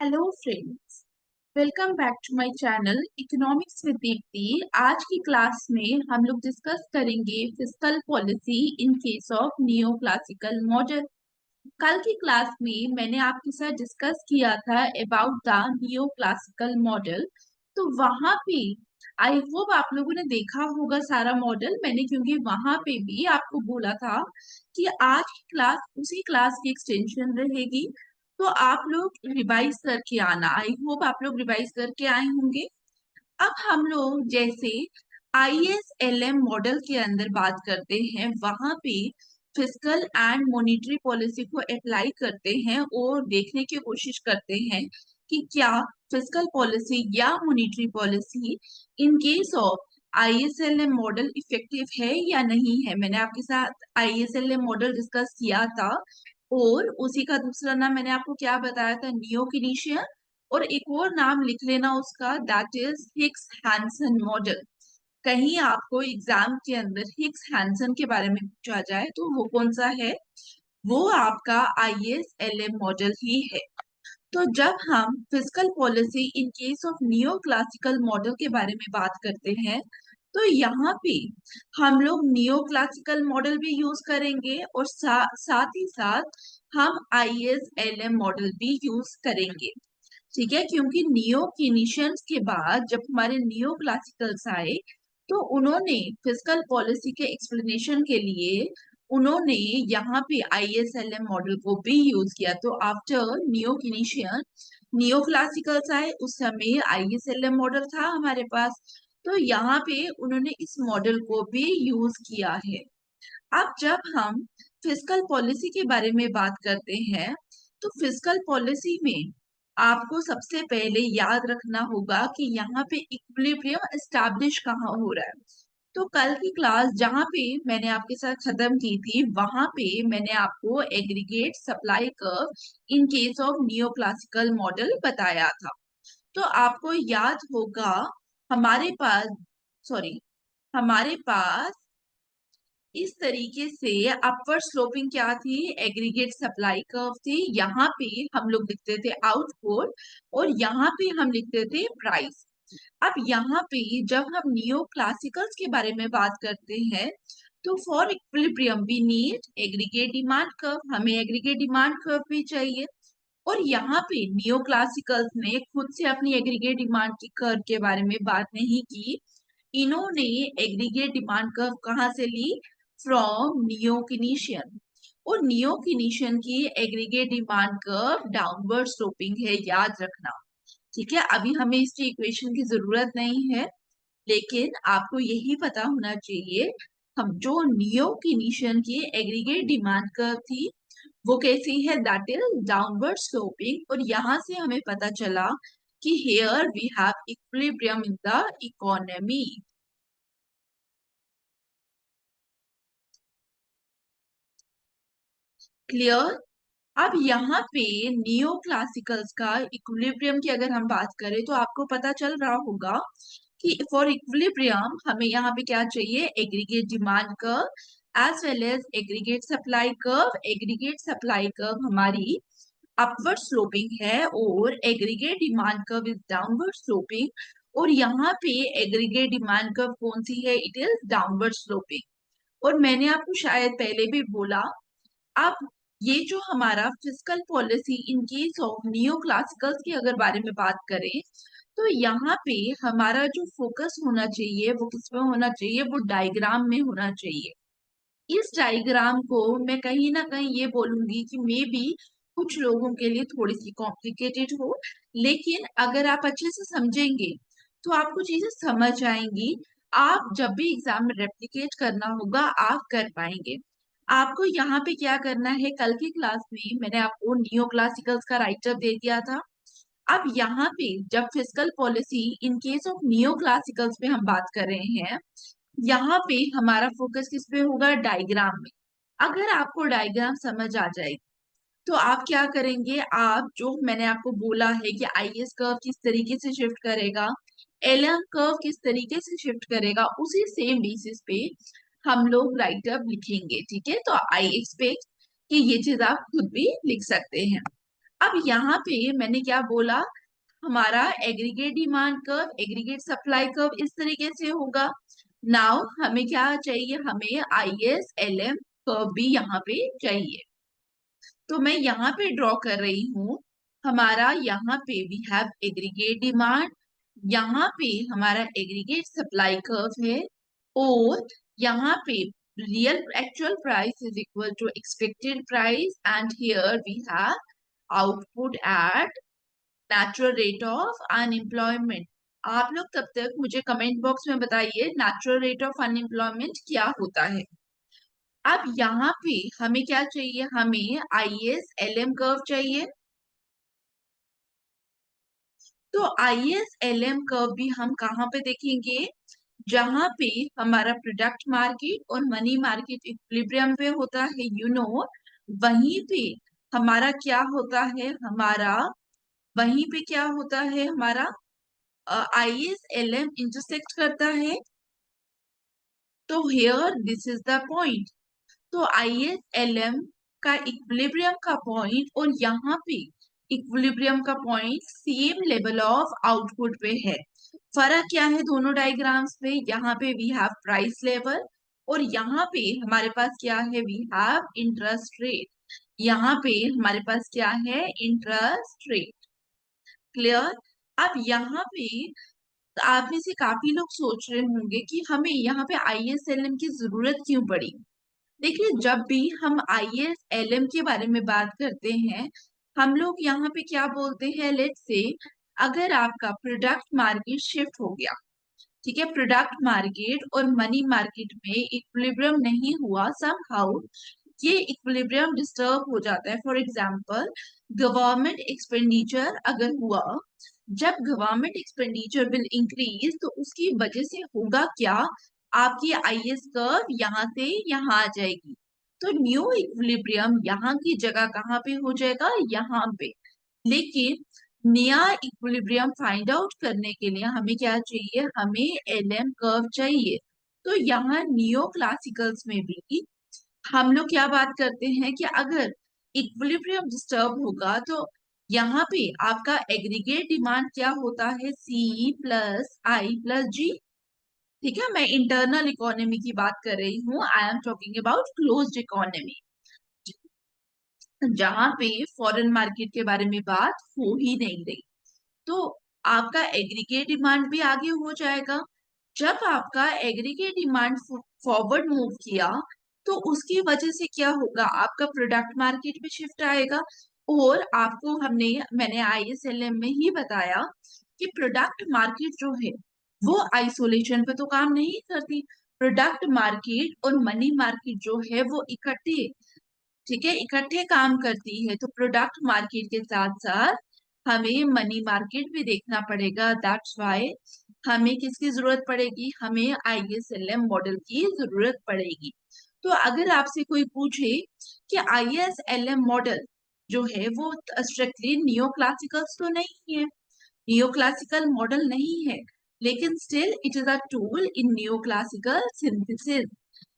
Hello friends, welcome back to my channel economics with Deepti. आज की class में हम लोग डिस्कस करेंगे fiscal policy in case of neo classical model. कल की क्लास में मैंने आपके साथ डिस्कस किया था about the neo classical model. तो वहां पे आई होप आप लोगों ने देखा होगा सारा मॉडल मैंने, क्योंकि वहां पे भी आपको बोला था कि आज की क्लास उसी क्लास की एक्सटेंशन रहेगी। तो आप लोग रिवाइज करके आना। आई होप आप लोग रिवाइज करके आए होंगे। अब हम लोग जैसे ISLM मॉडल के अंदर बात करते हैं, वहां पे फिस्कल एंड मॉनेटरी पॉलिसी को अप्लाई करते हैं और देखने की कोशिश करते हैं कि क्या फिस्कल पॉलिसी या monetary policy in case of ISLM model effective है या नहीं है। मैंने आपके साथ ISLM मॉडल डिस्कस किया था और उसी का दूसरा नाम मैंने आपको क्या बताया था, नियो किनीशियन। और एक और नाम लिख लेना उसका, that is Hicks Hansen model. कहीं आपको एग्जाम के अंदर हिग्स हैंसन के बारे में पूछा जाए तो वो कौन सा है, वो आपका ISLM मॉडल ही है। तो जब हम fiscal policy in case of neo classical model के बारे में बात करते हैं, तो यहाँ पे हम लोग नियो क्लासिकल मॉडल भी यूज करेंगे और साथ ही साथ हम ISLM मॉडल भी यूज करेंगे। ठीक है, क्योंकि नियो कीनीशियंस के बाद जब हमारे नियो क्लासिकल्स आए तो उन्होंने फिस्कल पॉलिसी के एक्सप्लेनेशन के लिए उन्होंने यहाँ पे ISLM मॉडल को भी यूज किया। तो आफ्टर नियो कीनीशियन नियो क्लासिकल्स आए, उस समय ISLM मॉडल था हमारे पास। तो यहाँ पे उन्होंने इस मॉडल को भी यूज किया है। अब जब हम फिस्कल पॉलिसी के बारे में बात करते हैं, तो फिस्कल पॉलिसी में आपको सबसे पहले याद रखना होगा कि यहाँ पे इक्विलिब्रियम एस्टैब्लिश कहाँ हो रहा है। तो कल की क्लास जहाँ पे मैंने आपके साथ खत्म की थी, वहां पे मैंने आपको aggregate supply curve in case of neo classical model बताया था। तो आपको याद होगा हमारे पास सॉरी हमारे पास इस तरीके से अपवर्ड स्लोपिंग क्या थी, एग्रीगेट सप्लाई कर्व थी। यहाँ पे हम लोग लिखते थे आउटपुट और यहाँ पे हम लिखते थे प्राइस। अब यहाँ पे जब हम नियो क्लासिकल्स के बारे में बात करते हैं, तो for equilibrium we need aggregate demand curve, हमें एग्रीगेट डिमांड कर्व भी चाहिए। और यहाँ पे नियो क्लासिकल्स ने खुद से अपनी एग्रीगेट डिमांड की कर्व के बारे में बात नहीं की। इन्होंने एग्रीगेट डिमांड कर्व कहाँ से ली, फ्रॉम नियो कीनीशियन। और नियो कीनीशियन की aggregate demand curve downward sloping है, याद रखना। ठीक है, अभी हमें इसकी इक्वेशन की जरूरत नहीं है, लेकिन आपको यही पता होना चाहिए हम जो नियो कीनीशियन की एग्रीगेट डिमांड कर्व थी वो कैसी है, दैट इज डाउनवर्ड स्लोपिंग। और यहाँ से हमें पता चला कि here we have equilibrium in the economy. Clear. अब यहाँ पे नियो क्लासिकल्स का इक्विलिब्रियम की अगर हम बात करें तो आपको पता चल रहा होगा कि फॉर इक्विलिब्रियम हमें यहाँ पे क्या चाहिए, aggregate demand curve as well as aggregate supply curve. Aggregate supply curve हमारी अपवर्ड स्लोपिंग है और aggregate demand curve is downward sloping. और यहाँ पे एग्रीगेट डिमांड कर्व कौन सी है, इट इज डाउनवर्ड स्लोपिंग। और मैंने आपको शायद पहले भी बोला, अब ये जो हमारा fiscal policy in case of neo classicals की अगर बारे में बात करें, तो यहाँ पे हमारा जो फोकस होना चाहिए वो किस में होना चाहिए, वो डायग्राम में होना चाहिए। इस डायग्राम को मैं कहीं ना कहीं ये बोलूंगी कि मे बी कुछ लोगों के लिए थोड़ी सी कॉम्प्लिकेटेड हो, लेकिन अगर आप अच्छे से समझेंगे तो आपको चीजें समझ आएंगी। आप जब भी एग्जाम में रेप्लिकेट करना होगा आप कर पाएंगे। आपको यहाँ पे क्या करना है, कल की क्लास में मैंने आपको नियो क्लासिकल्स का राइटअप दे दिया था। अब यहाँ पे जब fiscal policy in case of neo classicals पे हम बात कर रहे हैं, यहाँ पे हमारा फोकस किस पे होगा, डायग्राम में। अगर आपको डायग्राम समझ आ जाए तो आप क्या करेंगे, आप जो मैंने आपको बोला है कि IS कर्व किस तरीके से शिफ्ट करेगा, LM कर्व किस तरीके से शिफ्ट करेगा, उसी सेम बेसिस पे हम लोग राइटअप लिखेंगे। ठीक है, तो आई एक्सपेक्ट कि ये चीज आप खुद भी लिख सकते हैं। अब यहाँ पे मैंने क्या बोला, हमारा aggregate demand curve, aggregate supply curve इस तरीके से होगा। नाउ हमें क्या चाहिए, हमें ISLM कर्व भी यहाँ पे चाहिए। तो मैं यहाँ पे ड्रॉ कर रही हूँ, हमारा यहाँ पे वी हैव एग्रीगेट डिमांड, यहाँ पे हमारा एग्रीगेट सप्लाई कर्व है, और यहाँ पे real actual price is equal to expected price, and here we have output at natural rate of unemployment. आप लोग तब तक मुझे कमेंट बॉक्स में बताइए नेचुरल रेट ऑफ अनएम्प्लॉयमेंट क्या होता है। अब यहाँ पे हमें क्या चाहिए, हमें ISLM कर्व चाहिए। तो ISLM कर्व भी हम कहाँ पे देखेंगे, जहां पे हमारा प्रोडक्ट मार्केट और मनी मार्केट इक्विलिब्रियम पे होता है, वहीं पे हमारा क्या होता है, हमारा वहीं पे क्या होता है, हमारा ISLM इंटरसेक्ट करता है। तो here this is the point. तो ISLM का इक्विलिब्रियम का पॉइंट और यहाँ पे इक्विलिब्रियम का point same level of output पे है। फर्क क्या है दोनों डायग्राम्स पे, यहाँ पे वी हैव प्राइस लेवल, और यहाँ पे हमारे पास क्या है, वी हैव इंटरेस्ट रेट। यहाँ पे हमारे पास क्या है, इंटरेस्ट रेट। क्लियर। अब यहाँ पे आप में से काफी लोग सोच रहे होंगे कि हमें यहाँ पे ISLM की जरूरत क्यों पड़ी। देखिए, जब भी हम ISLM के बारे में बात करते हैं, हम लोग यहाँ पे क्या बोलते हैं, लेट्स से अगर आपका प्रोडक्ट मार्केट शिफ्ट हो गया, ठीक है, प्रोडक्ट मार्केट और मनी मार्केट में इक्विलिब्रियम नहीं हुआ, समहाउ ये इक्विलिब्रियम डिस्टर्ब हो जाता है। फॉर एग्जांपल, गवर्नमेंट एक्सपेंडिचर अगर हुआ, जब गवर्नमेंट एक्सपेंडिचर विल इंक्रीज, तो उसकी वजह से होगा क्या, आपकी IS कर्व यहाँ से यहाँ आ जाएगी। तो न्यू इक्विलिब्रियम यहाँ की जगह कहाँ पे हो जाएगा, यहाँ पे। लेकिन नया इक्विलिब्रियम फाइंड आउट करने के लिए हमें क्या चाहिए, हमें LM कर्व चाहिए। तो यहाँ नियो क्लासिकल्स में भी हम लोग क्या बात करते हैं कि अगर इक्विलिब्रियम डिस्टर्ब होगा, तो यहाँ पे आपका एग्रीगेट डिमांड क्या होता है, C+I+G। ठीक है, मैं इंटरनल इकोनॉमी की बात कर रही हूँ, I am talking about closed economy, जहां पे फॉरेन मार्केट के बारे में बात हो ही नहीं रही। तो आपका एग्रीगेट डिमांड भी आगे हो जाएगा। जब आपका एग्रीगेट डिमांड फॉरवर्ड मूव किया, तो उसकी वजह से क्या होगा, आपका प्रोडक्ट मार्केट में शिफ्ट आएगा। और आपको मैंने ISLM में ही बताया कि प्रोडक्ट मार्केट जो है वो आइसोलेशन पे तो काम नहीं करती। प्रोडक्ट मार्केट और मनी मार्केट जो है वो इकट्ठे, ठीक है, इकट्ठे काम करती है। तो प्रोडक्ट मार्केट के साथ साथ हमें मनी मार्केट भी देखना पड़ेगा। दैट्स व्हाई हमें किसकी जरूरत पड़ेगी, हमें ISLM मॉडल की जरूरत पड़ेगी। तो अगर आपसे कोई पूछे कि ISLM मॉडल जो है वो स्ट्रिक्टली नियो क्लासिकल्स तो नहीं है, नियो क्लासिकल मॉडल नहीं है, लेकिन still it is a tool in neo classical synthesis.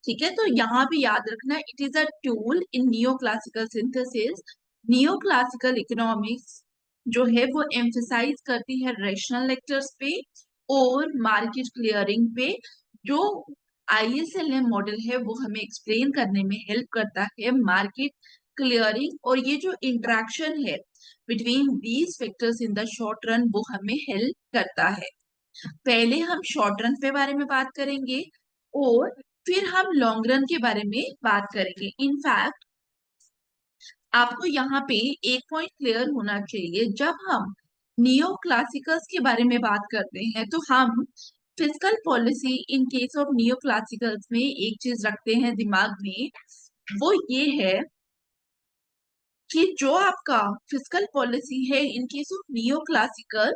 ठीक है, तो यहाँ भी याद रखना, it is a tool in neo classical synthesis. Neo classical economics जो है वो एम्फेसाइज करती है रेशनल लेक्चर्स पे और मार्केट क्लियरिंग पे। जो ISLM मॉडल है वो हमें एक्सप्लेन करने में हेल्प करता है मार्केट क्लियरिंग, और ये जो इंट्रैक्शन है between these factors in the short run वो हमें हेल्प करता है। पहले हम शॉर्ट रन के बारे में बात करेंगे और फिर हम लॉन्ग रन के बारे में बात करेंगे। इनफैक्ट आपको यहाँ पे एक पॉइंट क्लियर होना चाहिए, जब हम नियो क्लासिकल्स के बारे में बात करते हैं तो हम fiscal policy in case of neo classicals में एक चीज रखते हैं दिमाग में, वो ये है कि जो आपका फिस्कल पॉलिसी है in case of neo classical,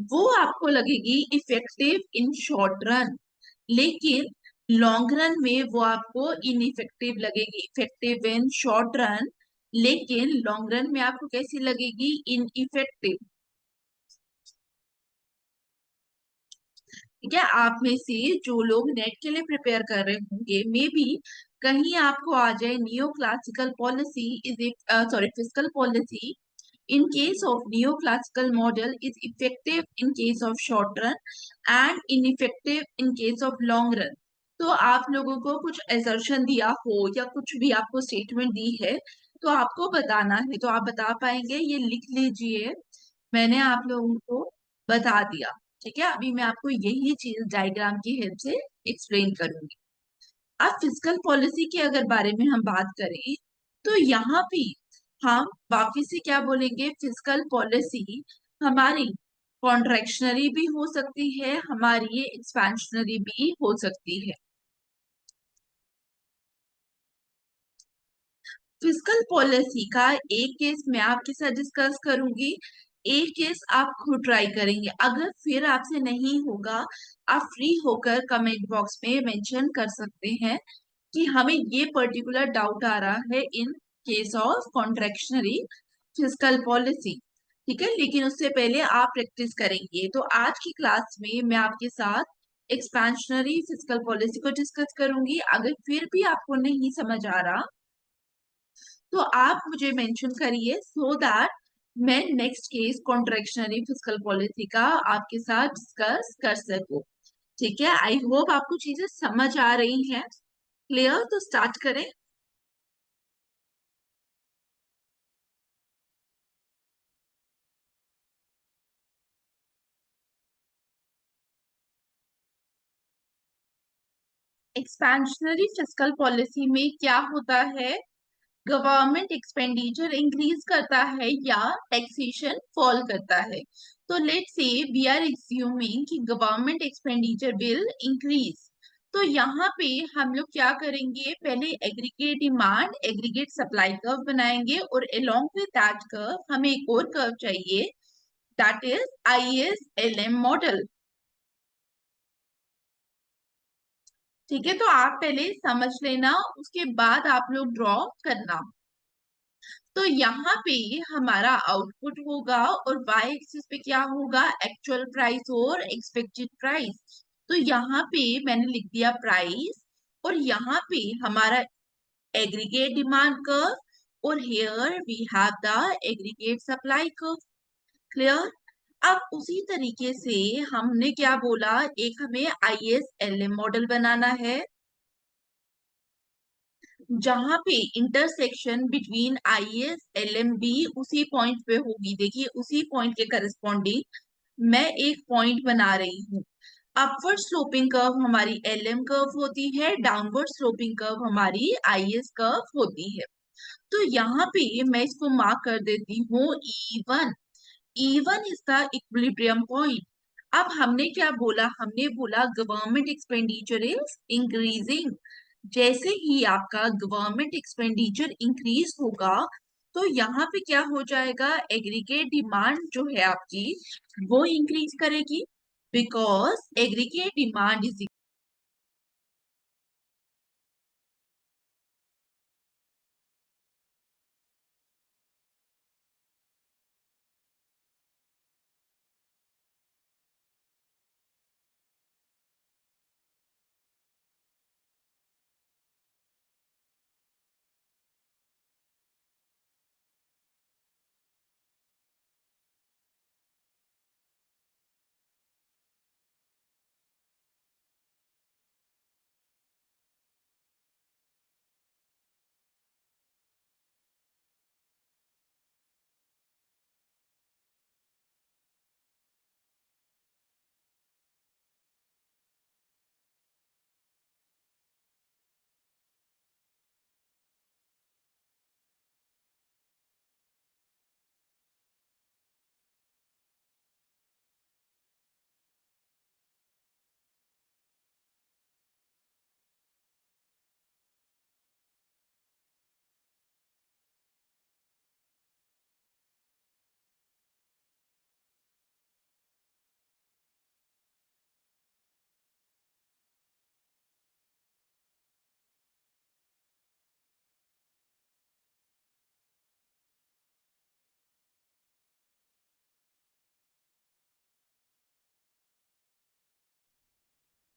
वो आपको लगेगी इफेक्टिव इन शॉर्ट रन, लेकिन लॉन्ग रन में वो आपको इनइफेक्टिव लगेगी। इफेक्टिव इन शॉर्ट रन, लेकिन लॉन्ग रन में आपको कैसी लगेगी, इनइफेक्टिव। ठीक है, आप में से जो लोग नेट के लिए प्रिपेयर कर रहे होंगे, मे बी कहीं आपको आ जाए neo classical policy is sorry fiscal policy In case of neoclassical model is effective in case of short run and ineffective in case of long run. तो आप लोगों को कुछ assertion दिया हो या कुछ भी आपको statement दी है तो आपको बताना है, तो आप बता पाएंगे, ये लिख लीजिए। मैंने आप लोगों को बता दिया। ठीक है, अभी मैं आपको यही चीज डायग्राम की हेल्प से एक्सप्लेन करूंगी। अब फिजिकल पॉलिसी के अगर बारे में हम बात करें तो यहाँ पे हम वापिस से क्या बोलेंगे, फिजिकल पॉलिसी हमारी कॉन्ट्रेक्शनरी भी हो सकती है, हमारी एक्सपेंशनरी भी हो सकती है। फिजिकल पॉलिसी का एक केस मैं आपके साथ डिस्कस करूंगी, एक केस आप खुद ट्राई करेंगे। अगर फिर आपसे नहीं होगा, आप फ्री होकर कमेंट बॉक्स में मेंशन कर सकते हैं कि हमें ये पर्टिकुलर डाउट आ रहा है in case of contractionary physical policy. ठीक है, लेकिन उससे पहले आप प्रैक्टिस करेंगे। तो आज की क्लास में मैं आपके साथ एक्सपेंशनरी फिजिकल पॉलिसी को डिस्कस करूंगी। अगर फिर भी आपको नहीं समझ आ रहा तो आप मुझे मेंशन करिए सो दैट मैं नेक्स्ट केस कॉन्ट्रेक्शनरी फिजिकल पॉलिसी का आपके साथ डिस्कस कर सकूं। ठीक है, आई होप आपको चीजें समझ आ रही हैं। क्लियर, तो स्टार्ट करें। एक्सपेंशनरी फिजिकल पॉलिसी में क्या होता है, गवर्नमेंट एक्सपेंडिचर इंक्रीज करता है या टैक्सेशन फॉल करता है। तो let's say we are assuming कि गवर्नमेंट एक्सपेंडिचर विल इंक्रीज। तो यहाँ पे हम लोग क्या करेंगे, पहले aggregate demand aggregate supply curve बनाएंगे और अलोंग विद दैट कर्व हमें एक और कर्व चाहिए, दैट इज ISLM मॉडल। ठीक है, तो आप पहले समझ लेना, उसके बाद आप लोग ड्रॉ करना। तो यहाँ पे हमारा आउटपुट होगा और वाई एक्सिस पे क्या होगा, एक्चुअल प्राइस और एक्सपेक्टेड प्राइस। तो यहाँ पे मैंने लिख दिया प्राइस और यहाँ पे हमारा एग्रीगेट डिमांड कर्व और here we have the aggregate supply curve. Clear. अब उसी तरीके से हमने क्या बोला, एक हमें ISLM मॉडल बनाना है जहां पे इंटरसेक्शन बिटवीन ISLM उसी पॉइंट पे होगी। देखिए उसी पॉइंट के करस्पॉन्डिंग मैं एक पॉइंट बना रही हूँ। अपवर्ड स्लोपिंग कर्व हमारी LM कर्व होती है, डाउनवर्ड स्लोपिंग कर्व हमारी IS कर्व होती है। तो यहाँ पे मैं इसको मार्क कर देती हूँ E1। E1 is the equilibrium point. अब हमने क्या बोला, हमने बोला गवर्नमेंट एक्सपेंडिचर इज इंक्रीजिंग। जैसे ही आपका गवर्नमेंट एक्सपेंडिचर इंक्रीज होगा तो यहाँ पे क्या हो जाएगा, एग्रीगेट डिमांड जो है आपकी वो इंक्रीज करेगी, बिकॉज एग्रीगेट डिमांड इज।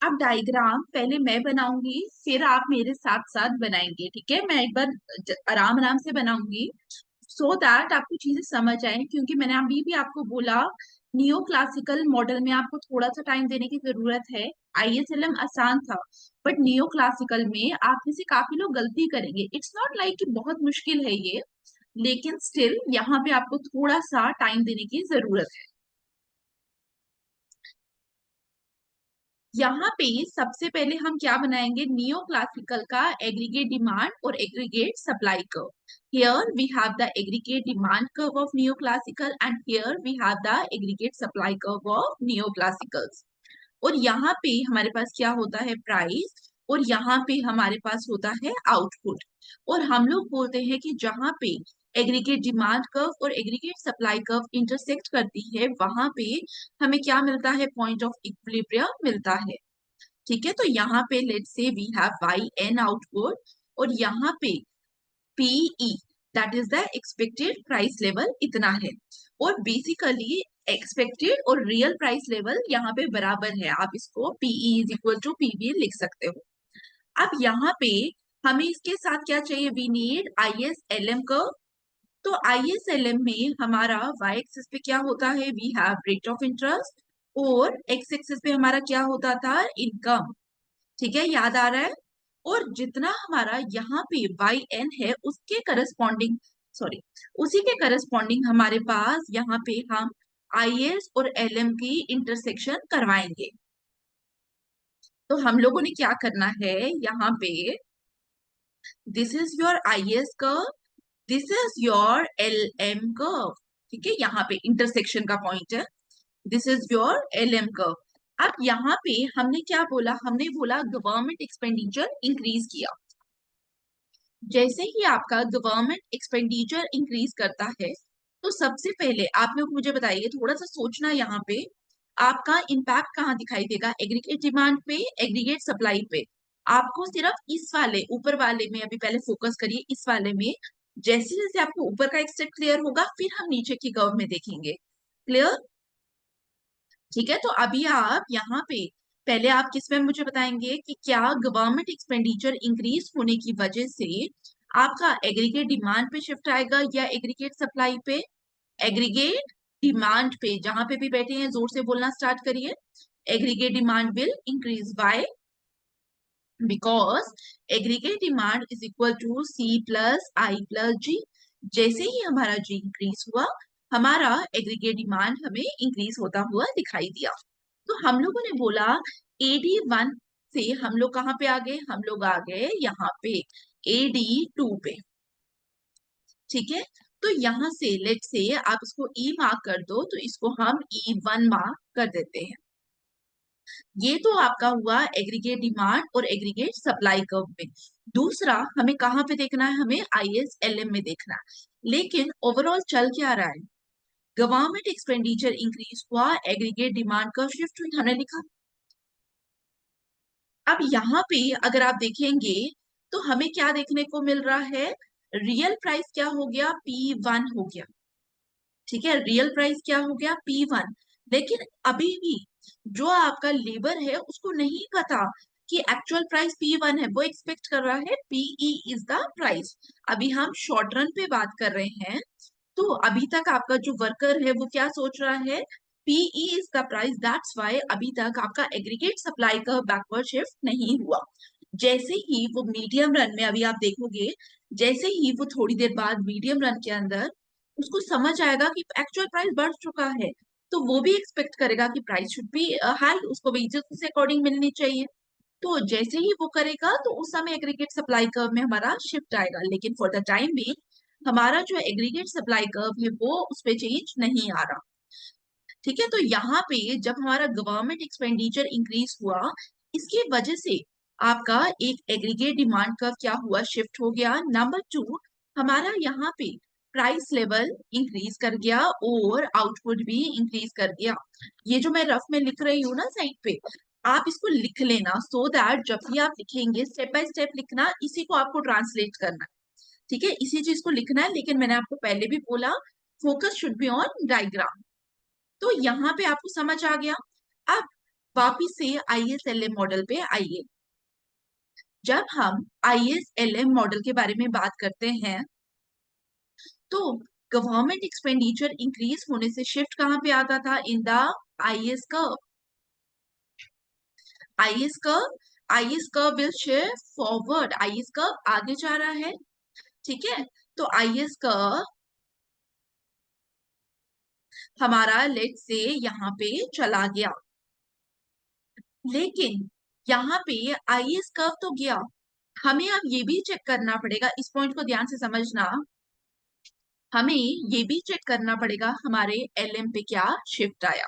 अब डायग्राम पहले मैं बनाऊंगी फिर आप मेरे साथ साथ बनाएंगे। ठीक है, मैं एक बार आराम आराम से बनाऊंगी, सो दैट आपको चीजें समझ आए, क्योंकि मैंने अभी भी आपको बोला नियो क्लासिकल मॉडल में आपको थोड़ा सा टाइम देने की जरूरत है। आईएसएलएम आसान था, बट नियो क्लासिकल में आप में से काफी लोग गलती करेंगे। इट्स नॉट लाइक कि बहुत मुश्किल है ये, लेकिन स्टिल यहाँ पे आपको थोड़ा सा टाइम देने की जरूरत है। यहाँ पे सबसे पहले हम क्या बनाएंगे, नियो क्लासिकल का एग्रीगेट डिमांड और aggregate supply curve. Here we have the aggregate demand curve of neo classical and here we have the aggregate supply curve of neo classicals. और यहाँ पे हमारे पास क्या होता है, प्राइस, और यहाँ पे हमारे पास होता है आउटपुट। और हम लोग बोलते हैं कि जहाँ पे एग्रीगेट डिमांड कर्व और एग्रीगेट सप्लाई कर्व इंटरसेक्ट करती है, वहां पे हमें क्या मिलता है, पॉइंट ऑफ इक्विलिब्रियम मिलता है। ठीक है, तो यहाँ पे let's say we have Y N output, और यहाँ पे P E that is the expected price level इतना है। और बेसिकली एक्सपेक्टेड और रियल प्राइस लेवल यहाँ पे बराबर है, आप इसको P E is equal to P V लिख सकते हो। अब यहाँ पे हमें इसके साथ क्या चाहिए, वी नीड आईएसएलएम कर्व। तो आईएसएलएम में हमारा वाई एक्सिस पे क्या होता है, we have rate of interest, और एक्स एक्सिस पे हमारा क्या होता था, इनकम। ठीक है, याद आ रहा है। और जितना हमारा यहाँ पे वाई एन है उसके करस्पॉन्डिंग, सॉरी, उसी के करस्पॉन्डिंग हमारे पास यहाँ पे हम आई एस और एल एम की इंटरसेक्शन करवाएंगे। तो हम लोगों ने क्या करना है, यहाँ पे this is your I S curve, this is your L M curve. ठीक है, यहाँ पे इंटरसेक्शन का पॉइंट है, this is your L M curve. अब यहाँ पे हमने क्या बोला, हमने बोला गवर्नमेंट एक्सपेंडिचर इंक्रीज किया। जैसे ही आपका गवर्नमेंट एक्सपेंडिचर इंक्रीज करता है, तो सबसे पहले आप लोग मुझे बताइए, थोड़ा सा सोचना, यहाँ पे आपका इम्पैक्ट कहाँ दिखाई देगा, एग्रीगेट डिमांड पे, एग्रीगेट सप्लाई पे। आपको सिर्फ इस वाले ऊपर वाले में अभी पहले फोकस करिए, इस वाले में। जैसे जैसे आपको ऊपर का एक स्टेप क्लियर होगा, फिर हम नीचे की कर्व में देखेंगे। क्लियर? ठीक है, तो अभी आप यहाँ पे पहले आप किस में मुझे बताएंगे कि क्या गवर्नमेंट एक्सपेंडिचर इंक्रीज होने की वजह से आपका एग्रीगेट डिमांड पे शिफ्ट आएगा या एग्रीगेट सप्लाई पे। एग्रीगेट डिमांड पे, जहां पे भी बैठे हैं जोर से बोलना स्टार्ट करिए। Aggregate demand will increase by, because aggregate demand is equal to C plus I plus G. जैसे ही हमारा जी इंक्रीज हुआ, हमारा एग्रीगेट डिमांड हमें इंक्रीज होता हुआ दिखाई दिया। तो हम लोगों ने बोला एडी वन से हम लोग कहाँ पे आ गए, हम लोग आ गए यहाँ पे एडी टू पे। ठीक है, तो यहाँ से लेट से आप इसको ई मार्क कर दो, तो इसको हम ई वन मार्क कर देते हैं। ये तो आपका हुआ एग्रीगेट डिमांड और एग्रीगेट सप्लाई कर्व में। दूसरा हमें कहाँ पे देखना है, हमें आईएसएलएम में देखना है। लेकिन ओवरऑल चल क्या रहा है, गवर्नमेंट एक्सपेंडिचर इंक्रीज हुआ, एग्रीगेट डिमांड कर्व शिफ्ट हुई, हमने लिखा। अब यहाँ पे अगर आप देखेंगे तो हमें क्या देखने को मिल रहा है, रियल प्राइस क्या हो गया, P1 हो गया। ठीक है, रियल प्राइस क्या हो गया, P1। लेकिन अभी भी जो आपका लेबर है उसको नहीं पता कि एक्चुअल प्राइस P1 है, वो एक्सपेक्ट कर रहा है PE इज द प्राइस। अभी हम शॉर्ट रन पे बात कर रहे हैं, तो अभी तक आपका जो वर्कर है वो क्या सोच रहा है, PE is the price, that's why अभी तक आपका एग्रीगेट सप्लाई का बैकवर्ड शिफ्ट नहीं हुआ। जैसे ही वो मीडियम रन में, अभी आप देखोगे, जैसे ही वो थोड़ी देर बाद मीडियम रन के अंदर उसको समझ आएगा कि एक्चुअल प्राइस बढ़ चुका है, तो वो भी एक्सपेक्ट करेगा कि प्राइस शुड बी हाई, उसको वेजेस उस अकॉर्डिंग मिलनी चाहिए। तो जैसे ही वो करेगा तो उस समय एग्रीगेट सप्लाई कर्व में हमारा शिफ्ट आएगा। लेकिन फॉर द टाइम भी हमारा जो एग्रीगेट सप्लाई कर्व है वो उस पर चेंज नहीं आ रहा। ठीक है, तो यहाँ पे जब हमारा गवर्नमेंट एक्सपेंडिचर इंक्रीज हुआ, इसकी वजह से आपका एक एग्रीगेट डिमांड कर्व क्या हुआ, शिफ्ट हो गया। नंबर टू, हमारा यहाँ पे प्राइस लेवल इंक्रीज कर गया और आउटपुट भी इंक्रीज कर गया। ये जो मैं रफ में लिख रही हूँ ना साइड पे, आप इसको लिख लेना, सो दैट जब भी आप लिखेंगे स्टेप बाय स्टेप लिखना, इसी को आपको ट्रांसलेट करना है। ठीक है, इसी चीज को लिखना है। लेकिन मैंने आपको पहले भी बोला, focus should be on diagram. तो यहाँ पे आपको समझ आ गया। अब वापिस से आईएसएलएम मॉडल पे आइए। जब हम आईएसएलएम मॉडल के बारे में बात करते हैं, तो गवर्नमेंट एक्सपेंडिचर इंक्रीज होने से शिफ्ट कहाँ पे आता था? In the IS curve. IS curve, IS curve will shift forward, IS curve आगे जा रहा है, ठीक है। तो आईएस कर्व हमारा लेट से यहाँ पे चला गया, लेकिन यहाँ पे आईएस कर्व तो गया, हमें अब ये भी चेक करना पड़ेगा, इस पॉइंट को ध्यान से समझना, हमें ये भी चेक करना पड़ेगा हमारे एलएम पे क्या शिफ्ट आया,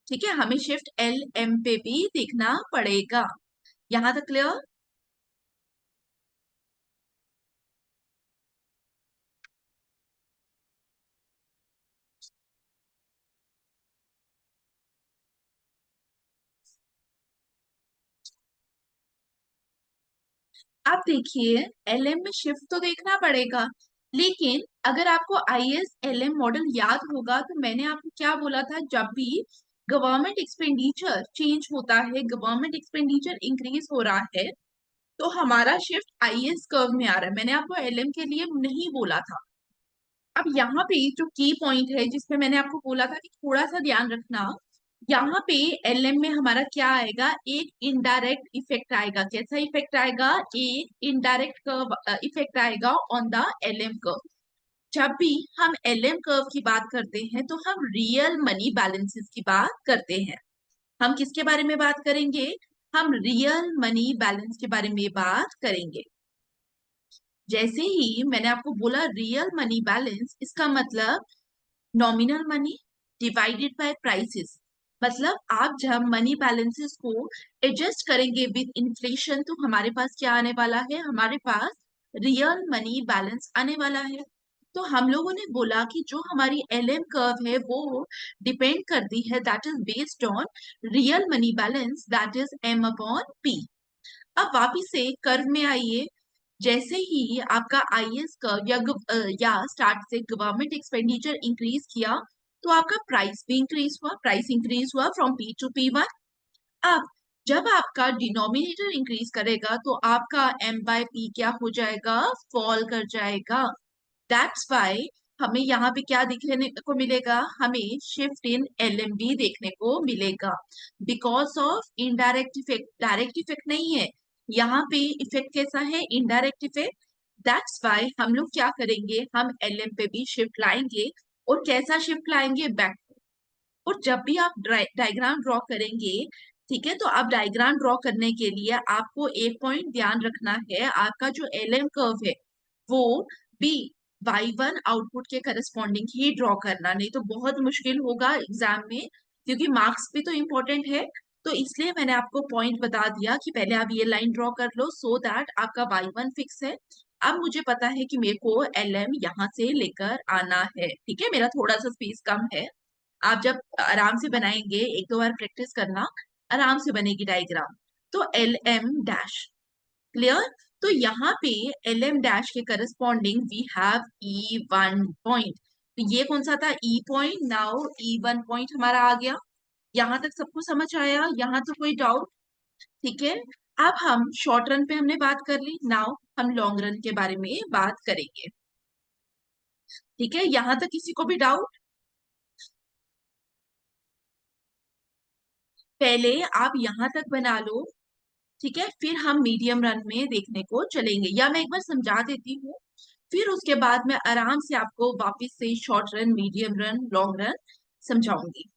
ठीक है। हमें शिफ्ट एलएम पे भी देखना पड़ेगा। यहां तक क्लियर? आप देखिए, एलएम में शिफ्ट तो देखना पड़ेगा, लेकिन अगर आपको आईएस एलएम मॉडल याद होगा तो मैंने आपको क्या बोला था, जब भी गवर्नमेंट एक्सपेंडिचर चेंज होता है, गवर्नमेंट एक्सपेंडिचर इंक्रीज हो रहा है, तो हमारा शिफ्ट आईएस कर्व में आ रहा है। मैंने आपको एलएम के लिए नहीं बोला था। अब यहाँ पे जो की पॉइंट है जिसपे मैंने आपको बोला था कि थोड़ा सा ध्यान रखना, यहाँ पे एलएम में हमारा क्या आएगा, एक इनडायरेक्ट इफेक्ट आएगा। कैसा इफेक्ट आएगा? एक इनडायरेक्ट कर्व इफेक्ट आएगा ऑन द एलएम कर्व। जब भी हम एलएम कर्व की बात करते हैं तो हम रियल मनी बैलेंसेस की बात करते हैं। हम किसके बारे में बात करेंगे? हम रियल मनी बैलेंस के बारे में बात करेंगे। जैसे ही मैंने आपको बोला रियल मनी बैलेंस, इसका मतलब nominal money divided by prices. मतलब आप जब मनी बैलेंसेस को एडजस्ट करेंगे विद इन्फ्लेशन, तो हमारे पास क्या आने वाला है? हमारे पास रियल मनी बैलेंस आने वाला है। तो हम लोगों ने बोला कि जो हमारी एलएम कर्व है वो डिपेंड करती है, that is based on real money balance, that is M upon P. अब वापिस से कर्व में आइए। जैसे ही आपका आईएस कर्व या स्टार्ट से गवर्नमेंट एक्सपेंडिचर इंक्रीज किया, तो आपका प्राइस भी इंक्रीज हुआ, प्राइस इंक्रीज हुआ फ्रॉम पी टू P1। अब जब आपका डिनोमिनेटर इंक्रीज करेगा तो आपका एम बाय पी क्या हो जाएगा? फॉल कर जाएगा। दैट्स वाई हमें यहाँ पे क्या दिखने को मिलेगा? हमें शिफ्ट इन एलएमबी देखने को मिलेगा, because of indirect effect. Direct effect नहीं है यहाँ पे, इफेक्ट कैसा है? Indirect effect. दैट्स वाई हम लोग क्या करेंगे, हम एलएम पे भी शिफ्ट लाएंगे। और कैसा शिफ्ट लाएंगे? बैक। और जब भी आप डायग्राम ड्रॉ करेंगे, ठीक है, तो आप डायग्राम ड्रॉ करने के लिए आपको एक पॉइंट ध्यान रखना है, आपका जो एलएम कर्व है वो बी Y1 आउटपुट के करस्पॉन्डिंग ही ड्रॉ करना, नहीं तो बहुत मुश्किल होगा एग्जाम में, क्योंकि मार्क्स भी तो इम्पोर्टेंट है। तो इसलिए मैंने आपको पॉइंट बता दिया कि पहले आप ये लाइन ड्रॉ कर लो, सो दैट आपका Y1 फिक्स है। अब मुझे पता है कि मेरे को एलएम यहाँ से लेकर आना है, ठीक है, मेरा थोड़ा सा स्पेस कम है। आप जब आराम से बनाएंगे, एक दो बार प्रैक्टिस करना, आराम से बनेगी डायग्राम। तो एल एम डैश, क्लियर? तो यहाँ पे एल एम डैश के corresponding we have E1 point. तो ये कौन सा था? ई पॉइंट। नाउ E1 पॉइंट हमारा आ गया। यहाँ तक सबको समझ आया? यहाँ तो कोई डाउट? ठीक है। अब हम शॉर्ट रन पे हमने बात कर ली, नाउ हम लॉन्ग रन के बारे में बात करेंगे। ठीक है, यहाँ तक किसी को भी डाउट? पहले आप यहाँ तक बना लो, ठीक है, फिर हम मीडियम रन में देखने को चलेंगे, या मैं एक बार समझा देती हूँ, फिर उसके बाद मैं आराम से आपको वापस से short run, medium run, long run समझाऊंगी।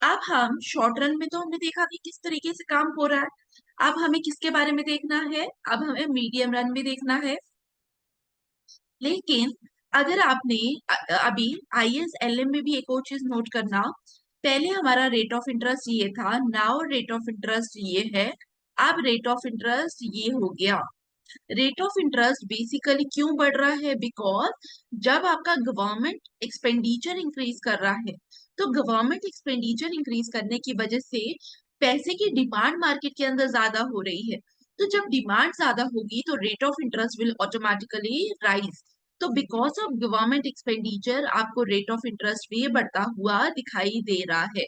अब हम शॉर्ट रन में तो हमने देखा कि किस तरीके से काम हो रहा है। अब हमें किसके बारे में देखना है? अब हमें मीडियम रन में देखना है। लेकिन अगर आपने अभी ISLM में भी एक और चीज नोट करना, पहले हमारा रेट ऑफ इंटरेस्ट ये था, नाउ रेट ऑफ इंटरेस्ट ये है, अब रेट ऑफ इंटरेस्ट ये हो गया। रेट ऑफ इंटरेस्ट बेसिकली क्यों बढ़ रहा है? बिकॉज जब आपका गवर्नमेंट एक्सपेंडिचर इंक्रीज कर रहा है, तो गवर्नमेंट एक्सपेंडिचर इंक्रीज करने की वजह से पैसे की डिमांड मार्केट के अंदर ज्यादा हो रही है। तो जब डिमांड ज्यादा होगी तो rate of interest will automatically rise. तो बिकॉज ऑफ गवर्नमेंट एक्सपेंडिचर आपको रेट ऑफ इंटरेस्ट भी बढ़ता हुआ दिखाई दे रहा है।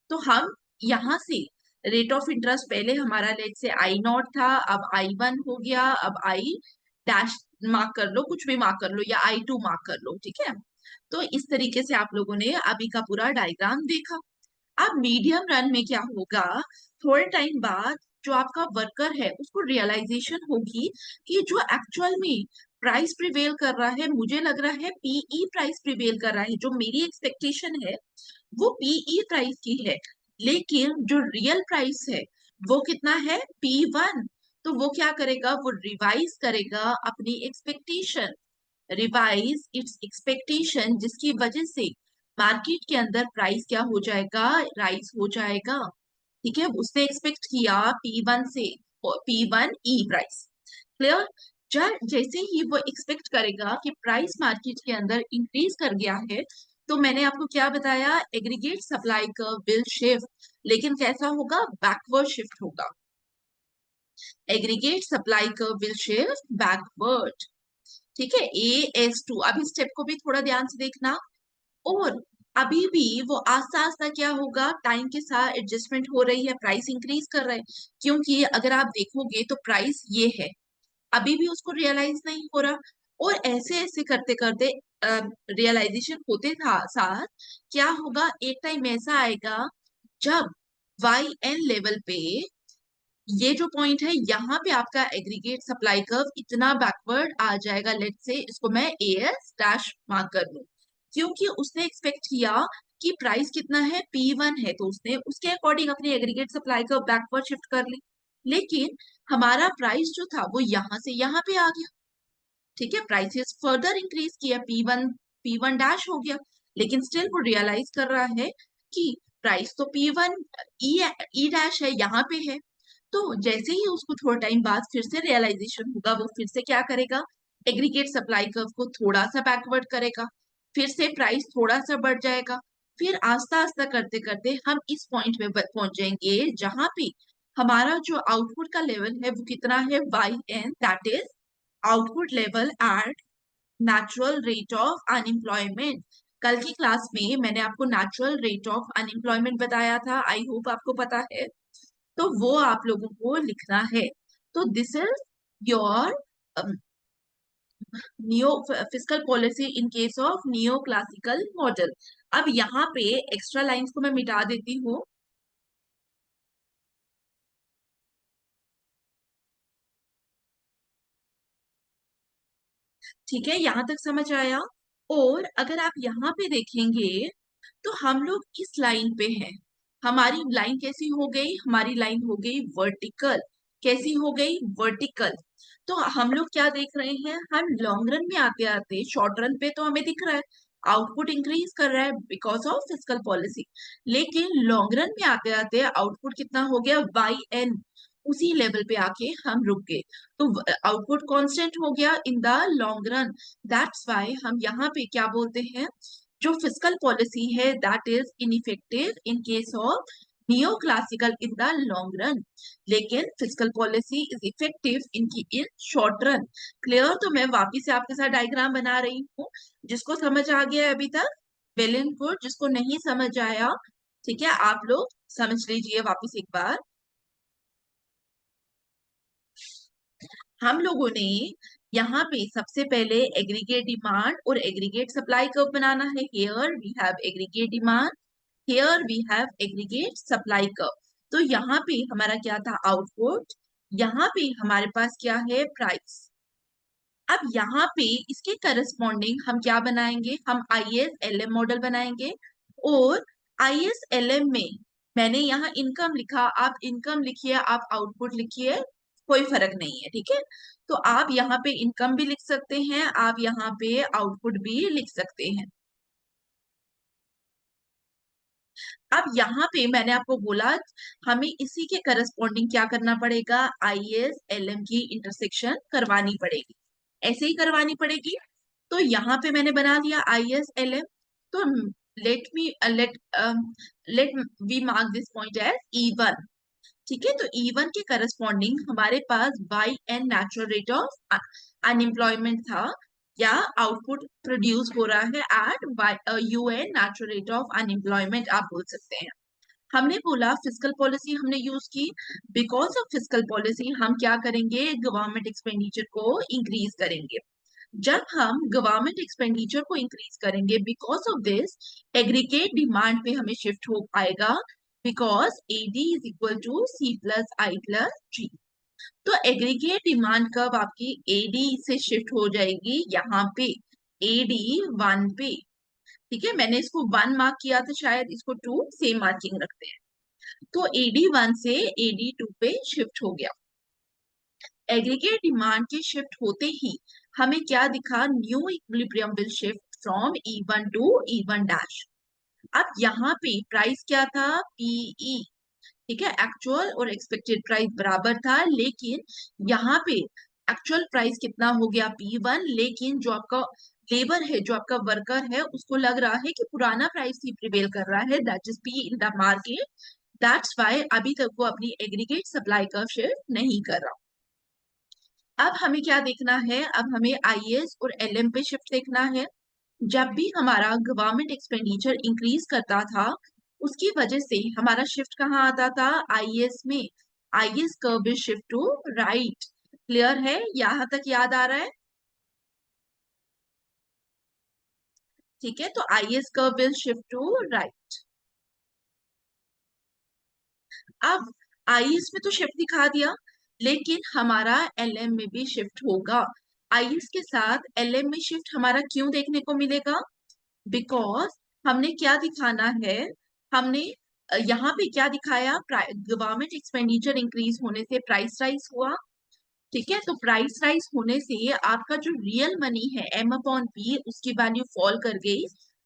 तो हम यहाँ से रेट ऑफ इंटरेस्ट, पहले हमारा लेट से I0 था, अब I1 हो गया, अब I डैश मार्क कर लो, कुछ भी मार्क कर लो, या I2 मार्क कर लो, ठीक है। तो इस तरीके से आप लोगों ने अभी का पूरा डायग्राम देखा। अब मीडियम रन में क्या होगा, थोड़े टाइम बाद जो आपका वर्कर है उसको रियलाइजेशन होगी कि जो एक्चुअल में प्राइस प्रिवेल कर रहा है, मुझे लग रहा है पीई प्राइस प्रिवेल कर रहा है, जो मेरी एक्सपेक्टेशन है वो पीई प्राइस की है, लेकिन जो रियल प्राइस है वो कितना है, P1। तो वो क्या करेगा, वो रिवाइज करेगा अपनी एक्सपेक्टेशन, रिवाइज इट्स एक्सपेक्टेशन, जिसकी वजह से मार्केट के अंदर प्राइस क्या हो जाएगा, राइज हो जाएगा। ठीक है, उसने एक्सपेक्ट किया P1 से, P1E प्राइस, क्लियर। जैसे ही वो एक्सपेक्ट करेगा कि प्राइस मार्केट के अंदर इंक्रीज कर गया है, तो मैंने आपको क्या बताया, aggregate supply curve will shift, लेकिन कैसा होगा, बैकवर्ड शिफ्ट होगा। Aggregate supply curve will shift backward, ठीक है, AS2। अब इस स्टेप को भी थोड़ा ध्यान से देखना। और अभी भी वो आस्ता आस्ता क्या होगा, टाइम के साथ एडजस्टमेंट हो रही है, प्राइस इंक्रीज कर रहा है, क्योंकि अगर आप देखोगे तो प्राइस ये है, अभी भी उसको रियलाइज नहीं हो रहा। और ऐसे ऐसे करते करते रियलाइजेशन होते था साथ क्या होगा, एक टाइम ऐसा आएगा जब YN लेवल पे ये जो पॉइंट है, यहाँ पे आपका एग्रीगेट सप्लाई कर्व इतना बैकवर्ड आ जाएगा, लेट से इसको मैं AS डैश मार्क कर लूं, क्योंकि उसने एक्सपेक्ट किया कि प्राइस कितना है, P1 है, तो उसने उसके अकॉर्डिंग अपनी aggregate supply curve backward shift कर ली। लेकिन हमारा प्राइस जो था वो यहाँ से यहाँ पे आ गया, ठीक है, प्राइसेस फर्दर इंक्रीज किया, P1 डैश हो गया, लेकिन स्टिल वो रियलाइज कर रहा है कि प्राइस तो P1 ई डैश है, यहाँ पे है। तो जैसे ही उसको थोड़ा टाइम बाद फिर से रियलाइजेशन होगा, वो फिर से क्या करेगा, एग्रीगेट सप्लाई कर्व को थोड़ा सा बैकवर्ड करेगा, फिर से प्राइस थोड़ा सा बढ़ जाएगा, फिर आस्ता आस्ता करते करते हम इस पॉइंट में पहुंच जाएंगे जहां पे हमारा जो आउटपुट का लेवल है वो कितना है, YN, that is output level at natural rate of unemployment. कल की क्लास में मैंने आपको नेचुरल रेट ऑफ अनएम्प्लॉयमेंट बताया था, आई होप आपको पता है। तो वो आप लोगों को लिखना है। तो this is your neo fiscal policy in case of neo classical model. अब यहाँ पे एक्स्ट्रा लाइंस को मैं मिटा देती हूँ। ठीक है, यहाँ तक समझ आया। और अगर आप यहाँ पे देखेंगे तो हम लोग इस लाइन पे हैं। हमारी लाइन कैसी हो गई, हमारी लाइन हो गई वर्टिकल। कैसी हो गई, वर्टिकल। तो हम लोग क्या देख रहे हैं, हम लॉन्ग रन में आते आते शॉर्ट रन पे तो हमें दिख रहा है आउटपुट इंक्रीज कर रहा है बिकॉज ऑफ फिस्कल पॉलिसी, लेकिन लॉन्ग रन में आते आते आउटपुट कितना हो गया, YN, उसी लेवल पे आके हम रुक गए। तो आउटपुट कांस्टेंट हो गया in the long run, that's why हम यहाँ पे क्या बोलते हैं, जो फिस्कल पॉलिसी है that is ineffective in case of neo classical in the long run, लेकिन fiscal policy is effective in short run. Clear. तो मैं वापिस से आपके साथ डायग्राम बना रही हूँ, जिसको समझ आ गया है अभी तक वेल एंड गुड, जिसको नहीं समझ आया ठीक है आप लोग समझ लीजिए वापिस एक बार। हम लोगों ने यहाँ पे सबसे पहले एग्रीगेट डिमांड और एग्रीगेट सप्लाई कर्व बनाना है। Here we have aggregate demand, here we have aggregate supply curve. तो यहाँ पे हमारा क्या था, आउटपुट, यहाँ पे हमारे पास क्या है, प्राइस। अब यहाँ पे इसके करस्पॉन्डिंग हम क्या बनाएंगे, हम ISLM मॉडल बनाएंगे। और ISLM में मैंने यहाँ इनकम लिखा, आप इनकम लिखिए, आप आउटपुट लिखिए, कोई फर्क नहीं है, ठीक है। तो आप यहाँ पे इनकम भी लिख सकते हैं, आप यहाँ पे आउटपुट भी लिख सकते हैं। अब यहाँ पे मैंने आपको बोला हमें इसी के करस्पॉन्डिंग क्या करना पड़ेगा, ISLM की इंटरसेक्शन करवानी पड़ेगी, ऐसे ही करवानी पड़ेगी। तो यहाँ पे मैंने बना लिया ISLM। तो let we mark this point as E1। ठीक है, तो E1 के करस्पॉन्डिंग हमारे पास YN natural rate of unemployment था, या आउटपुट प्रोड्यूस हो रहा है at UN natural rate of unemployment आप बोल सकते हैं। हमने बोला फिस्कल पॉलिसी हमने यूज की, बिकॉज ऑफ फिस्कल पॉलिसी हम क्या करेंगे, गवर्नमेंट एक्सपेंडिचर को इंक्रीज करेंगे। जब हम गवर्नमेंट एक्सपेंडिचर को इंक्रीज करेंगे, because of this aggregate demand पे हमें शिफ्ट हो पाएगा, because AD is equal to C plus I plus G. तो एग्रीगेट डिमांड कब आपकी एडी से शिफ्ट हो जाएगी, यहाँ पे एडी 1 पे। ठीक है, मैंने इसको 1 मार्क किया था, शायद इसको 2, सेम मार्किंग रखते हैं। तो एडी 1 से एडी 2 पे शिफ्ट हो गया। एग्रीगेट डिमांड के शिफ्ट होते ही हमें क्या दिखा, new equilibrium will shift from E1 to E1 dash. अब यहाँ पे प्राइस क्या था, पीई। ठीक है, एक्चुअल और एक्सपेक्टेड प्राइस बराबर था, लेकिन यहाँ पे एक्चुअल प्राइस कितना हो गया, P1, लेकिन जो आपका लेबर है, जो आपका वर्कर है, उसको लग रहा है कि पुराना प्राइस ही प्रिवेल कर रहा है, that is P in the market. That's why अभी तक वो अपनी एग्रीगेट सप्लाई का शिफ्ट नहीं कर रहा। अब हमें क्या देखना है, अब हमें आईएस और एलएम पे शिफ्ट देखना है। जब भी हमारा गवर्नमेंट एक्सपेंडिचर इंक्रीज करता था, उसकी वजह से हमारा शिफ्ट कहाँ आता था, आईएस में। IS curve will shift to right. Clear है, यहां तक याद आ रहा है? ठीक है, तो IS curve will shift to right. अब आईएस में तो शिफ्ट दिखा दिया, लेकिन हमारा एलएम में भी शिफ्ट होगा। आईएस के साथ एलएम में शिफ्ट हमारा क्यों देखने को मिलेगा, बिकॉज हमने क्या दिखाना है, हमने यहाँ पे क्या दिखाया, गवर्नमेंट एक्सपेंडिचर इंक्रीज होने से प्राइस राइज हुआ। ठीक है, तो प्राइस राइज होने से आपका जो रियल मनी है एम अपॉन पी, उसकी वैल्यू फॉल कर गई,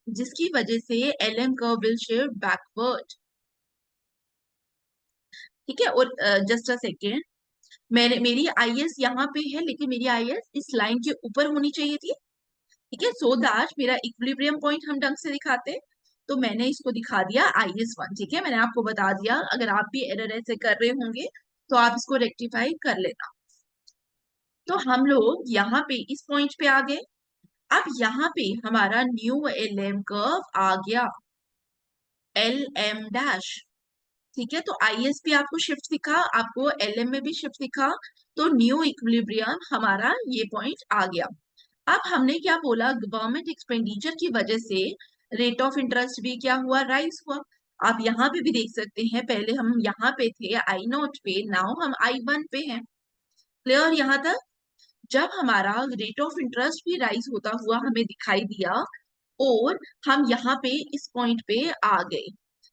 जिसकी वजह से LM curve will shift backward. ठीक है, और जस्ट अ सेकेंड, मेरी आईएस यहाँ पे है, लेकिन मेरी आईएस इस लाइन के ऊपर होनी चाहिए थी। ठीक है, सो दैट मेरा इक्विलिब्रियम पॉइंट हम ढंग से दिखाते। तो मैंने इसको दिखा दिया IS1। ठीक है, मैंने आपको बता दिया, अगर आप भी एरर ऐसे कर रहे होंगे तो आप इसको रेक्टिफाई कर लेना। तो हम लोग यहाँ पे इस पॉइंट पे आ गए। अब यहाँ पे हमारा न्यू एलएम कर्व आ गया, LM डैश। ठीक है, तो आईएस भी आपको शिफ्ट दिखा, आपको एलएम में भी शिफ्ट दिखा, तो न्यू इक्विलिब्रियम हमारा ये पॉइंट आ गया। अब हमने क्या बोला, गवर्नमेंट एक्सपेंडिचर की वजह से रेट ऑफ इंटरेस्ट भी क्या हुआ, राइज हुआ। आप यहाँ पे भी देख सकते हैं, पहले हम यहाँ पे थे I0 पे, नाउ हम I1 पे हैं। क्लियर यहाँ तक? जब हमारा रेट ऑफ इंटरेस्ट भी राइज होता हुआ हमें दिखाई दिया, और हम यहाँ पे इस पॉइंट पे आ गए,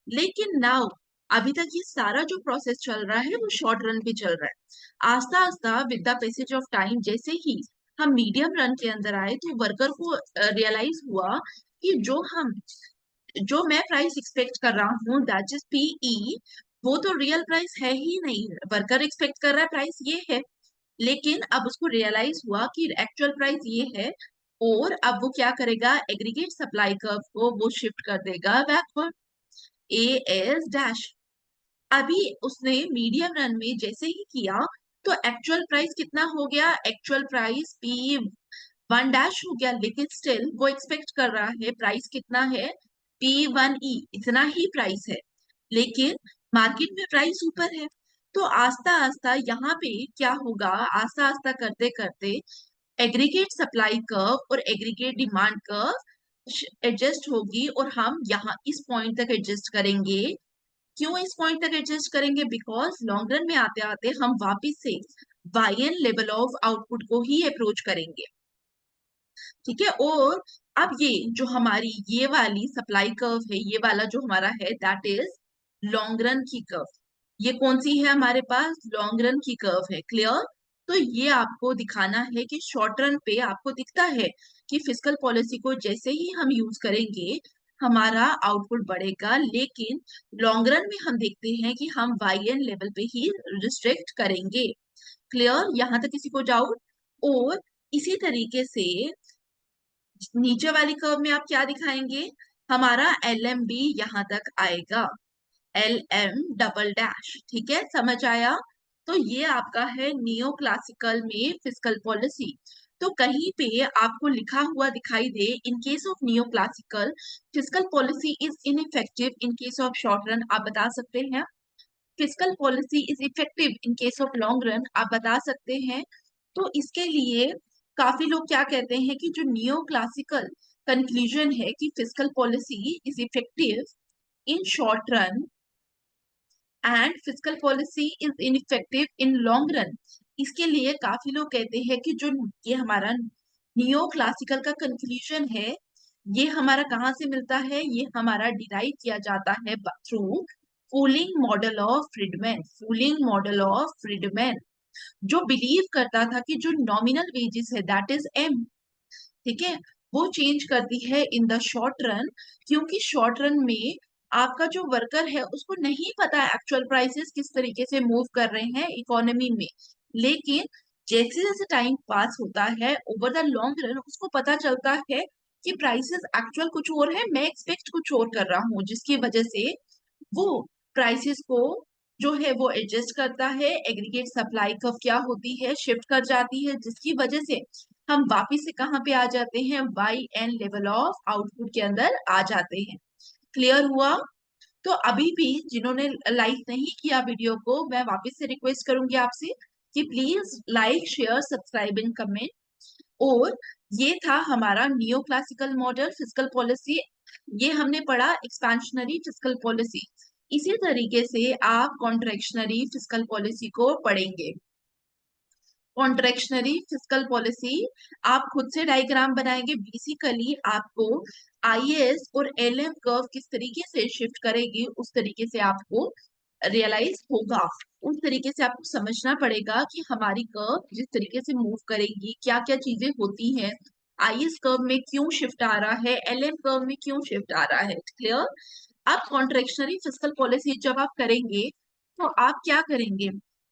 लेकिन नाउ अभी तक ये सारा जो प्रोसेस चल रहा है वो शॉर्ट रन पे चल रहा है। आस्ता आस्ता with the passage of time जैसे ही हम मीडियम रन के अंदर आए, तो वर्कर को रियलाइज हुआ कि जो मैं प्राइस एक्सपेक्ट कर रहा हूँ, दैट इज पीई, वो तो रियल प्राइस है ही नहीं। वर्कर एक्सपेक्ट कर रहा है प्राइस ये है, लेकिन अब उसको रियलाइज हुआ कि एक्चुअल प्राइस ये है, और अब वो क्या करेगा, एग्रीगेट सप्लाई कर्व को वो शिफ्ट कर देगा बैकवर्ड, ए एस डैश। अभी उसने मीडियम रन में जैसे ही किया, तो एक्चुअल प्राइस कितना हो गया, एक्चुअल प्राइस P1 डैश हो गया, लेकिन स्टिल वो एक्सपेक्ट कर रहा है प्राइस कितना है, P1E, इतना ही प्राइस है, लेकिन मार्केट में प्राइस ऊपर है। तो आस्ता आस्ता यहाँ पे क्या होगा, आस्ता आस्ता करते करते एग्रीगेट सप्लाई कर्व और एग्रीगेट डिमांड कर्व एडजस्ट होगी, और हम यहाँ इस पॉइंट तक एडजस्ट करेंगे। क्यों इस पॉइंट तक एडजस्ट करेंगे, बिकॉज लॉन्ग रन में आते आते हम वापिस से वाईएन लेवल ऑफ आउटपुट को ही अप्रोच करेंगे। ठीक है, और अब ये जो हमारी ये वाली सप्लाई कर्व है, ये वाला जो हमारा है, दैट इज लॉन्ग रन की कर्व। ये कौन सी है हमारे पास, लॉन्ग रन की कर्व है। क्लियर? तो ये आपको दिखाना है कि शॉर्ट रन पे आपको दिखता है कि फिस्कल पॉलिसी को जैसे ही हम यूज करेंगे हमारा आउटपुट बढ़ेगा, लेकिन लॉन्ग रन में हम देखते हैं कि हम वाईएन लेवल पे ही रिस्ट्रिक्ट करेंगे। क्लियर, यहां तक किसी को डाउट? और इसी तरीके से नीचे वाली कर्व में आप क्या दिखाएंगे, हमारा एल एम भी यहां तक आएगा, LM डबल डैश। ठीक है, समझ आया? तो ये आपका है नियो क्लासिकल में फिस्कल पॉलिसी। तो कहीं पे आपको लिखा हुआ दिखाई दे in case of neo classical physical policy is ineffective in case of short run, आप बता सकते हैं। Physical policy is effective in case of long run, आप बता सकते हैं। तो इसके लिए काफी लोग क्या कहते हैं कि जो नियो क्लासिकल कंक्लूजन है कि physical policy is effective in short run and physical policy is ineffective in long run, इसके लिए काफी लोग कहते हैं कि जो ये हमारा नियो क्लासिकल का कंक्लूजन है, ये हमारा कहाँ से मिलता है, ये हमारा डिराइव किया जाता है through fooling model of Friedman. Fooling model of Friedman जो बिलीव करता था कि जो नॉमिनल वेजेस है दैट इज एम, ठीक है, वो चेंज करती है इन द शॉर्ट रन, क्योंकि शॉर्ट रन में आपका जो वर्कर है उसको नहीं पता एक्चुअल प्राइसेस किस तरीके से मूव कर रहे हैं इकोनॉमी में, लेकिन जैसे जैसे टाइम पास होता है ओवर द लॉन्ग रन उसको पता चलता है कि प्राइसेस एक्चुअल कुछ और है, मैं एक्सपेक्ट कुछ और कर रहा हूँ, जिसकी वजह से वो प्राइसेस को जो है वो एडजस्ट करता है, एग्रीगेट सप्लाई कर्व क्या होती है शिफ्ट कर जाती है, जिसकी वजह से हम वापिस से कहाँ पे आ जाते हैं, Y N level of output के अंदर आ जाते हैं। क्लियर हुआ? तो अभी भी जिन्होंने लाइक नहीं किया वीडियो को, मैं वापस से रिक्वेस्ट करूंगी आपसे कि please like share subscribe and comment. और ये था हमारा neo classical model physical policy, ये हमने पढ़ा एक्सपेंशनरी फिजिकल पॉलिसी। इसी तरीके से आप कॉन्ट्रेक्शनरी फिजिकल पॉलिसी को पढ़ेंगे। कॉन्ट्रेक्शनरी फिजिकल पॉलिसी आप खुद से डायग्राम बनाएंगे, बेसिकली आपको आईएएस और एलएम कर्व किस तरीके से शिफ्ट करेगी उस तरीके से आपको रियलाइज होगा, उस तरीके से आपको समझना पड़ेगा कि हमारी कर्व जिस तरीके से मूव करेगी क्या क्या चीजें होती हैं, आईएएस कर्व में क्यों शिफ्ट आ रहा है, एलएम कर्व में क्यों शिफ्ट आ रहा है। क्लियर? अब कॉन्ट्रेक्शनरी फिजिकल पॉलिसी जब आप करेंगे तो आप क्या करेंगे,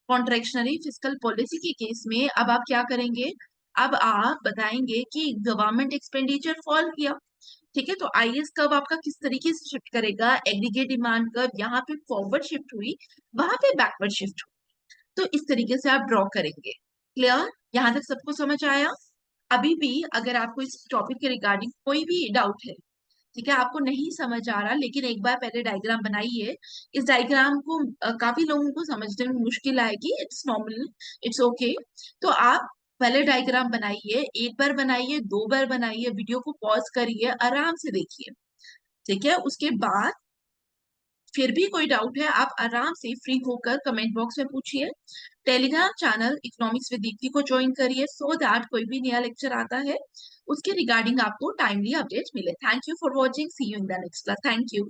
कॉन्ट्रेक्शनरी फिजिकल पॉलिसी के केस में अब आप क्या करेंगे, अब आप बताएंगे कि गवर्नमेंट एक्सपेंडिचर फॉल किया, ठीक है, तो आईएस कर्व आपका किस तरीके से शिफ्ट करेगा, एग्रीगेट डिमांड कर्व यहाँ पे फॉरवर्ड शिफ्ट हुई, वहां पे बैकवर्ड शिफ्ट हुई, तो इस तरीके से आप ड्रॉ करेंगे। क्लियर? यहाँ तक सबको समझ आया? अभी भी अगर आपको इस टॉपिक के रिगार्डिंग कोई भी डाउट है, ठीक है, आपको नहीं समझ आ रहा, लेकिन एक बार पहले डायग्राम बनाइए, इस डायग्राम को काफी लोगों को समझने में मुश्किल आएगी, इट्स नॉर्मल, इट्स ओके। तो आप पहले डायग्राम बनाइए, एक बार बनाइए, दो बार बनाइए, वीडियो को पॉज करिए, आराम से देखिए, ठीक है, उसके बाद फिर भी कोई डाउट है आप आराम से फ्री होकर कमेंट बॉक्स में पूछिए। Telegram channel economics with Deepti को ज्वाइन करिए सो दैट कोई भी नया लेक्चर आता है उसके रिगार्डिंग आपको टाइमली अपडेट मिले। Thank you for watching, see you in the next class, thank you.